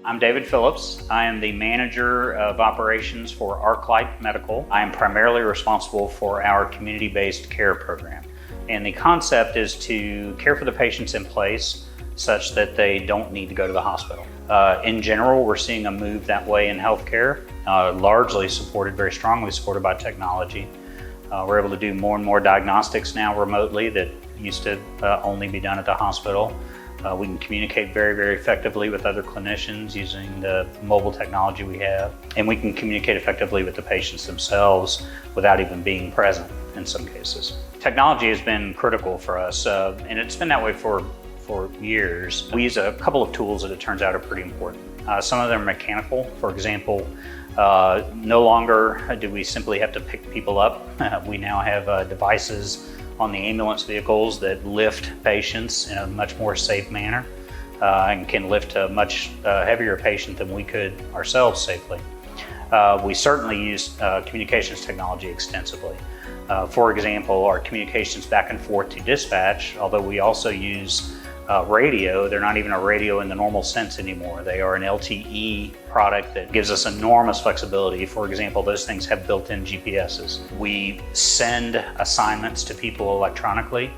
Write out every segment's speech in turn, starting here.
I'm David Phillips. I am the manager of operations for ArcLight Medical. I am primarily responsible for our community-based care program. And the concept is to care for the patients in place such that they don't need to go to the hospital. In general, we're seeing a move that way in healthcare, largely supported, very strongly supported by technology. We're able to do more and more diagnostics now remotely that used to only be done at the hospital. We can communicate very, very effectively with other clinicians using the mobile technology we have. And we can communicate effectively with the patients themselves without even being present in some cases. Technology has been critical for us, and it's been that way for years. We use a couple of tools that it turns out are pretty important. Some of them are mechanical. For example, no longer do we simply have to pick people up. We now have devices on the ambulance vehicles that lift patients in a much more safe manner and can lift a much heavier patient than we could ourselves safely. We certainly use communications technology extensively. For example, our communications back and forth to dispatch, although we also use radio, they're not even a radio in the normal sense anymore. They are an LTE product that gives us enormous flexibility. For example, those things have built-in GPSs. We send assignments to people electronically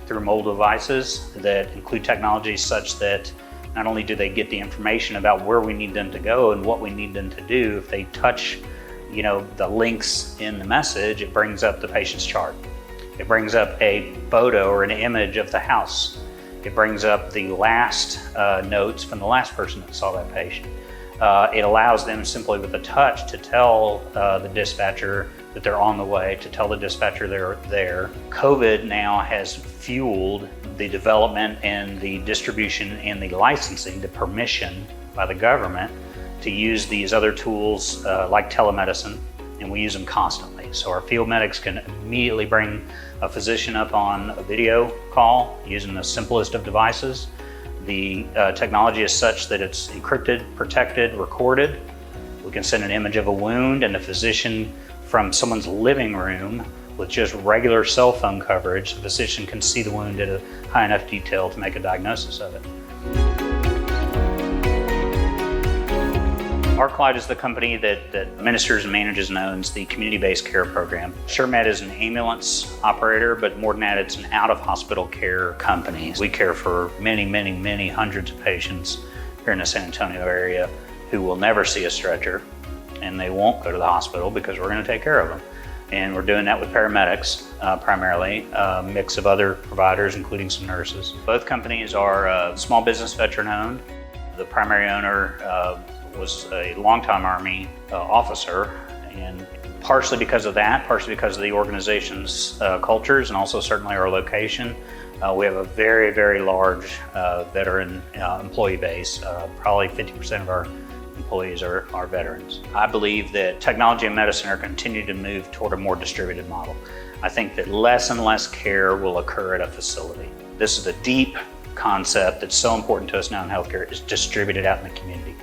through mobile devices that include technology such that not only do they get the information about where we need them to go and what we need them to do, if they touch, the links in the message, it brings up the patient's chart. It brings up a photo or an image of the house. It brings up the last notes from the last person that saw that patient. It allows them simply with a touch to tell the dispatcher that they're on the way, to tell the dispatcher they're there. COVID now has fueled the development and the distribution and the licensing, the permission by the government to use these other tools like telemedicine, and we use them constantly. So our field medics can immediately bring a physician up on a video call using the simplest of devices. The technology is such that it's encrypted, protected, recorded. We can send an image of a wound, and the physician from someone's living room with just regular cell phone coverage, the physician can see the wound at a high enough detail to make a diagnosis of it. ArcLight is the company that administers and manages and owns the community-based care program. ShurMed is an ambulance operator, but more than that, it's an out-of-hospital care company. We care for many, many, many hundreds of patients here in the San Antonio area who will never see a stretcher, and they won't go to the hospital because we're going to take care of them. And we're doing that with paramedics primarily, a mix of other providers, including some nurses. Both companies are small business veteran owned. The primary owner was a longtime Army officer, and partially because of that, partially because of the organization's cultures, and also certainly our location, we have a very, very large veteran employee base. Probably 50% of our employees are veterans. I believe that technology and medicine are continuing to move toward a more distributed model. I think that less and less care will occur at a facility. This is the deep concept that's so important to us now in healthcare, is distributed out in the community.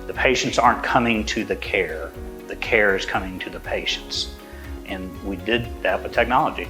The patients aren't coming to the care is coming to the patients. And we did that with technology.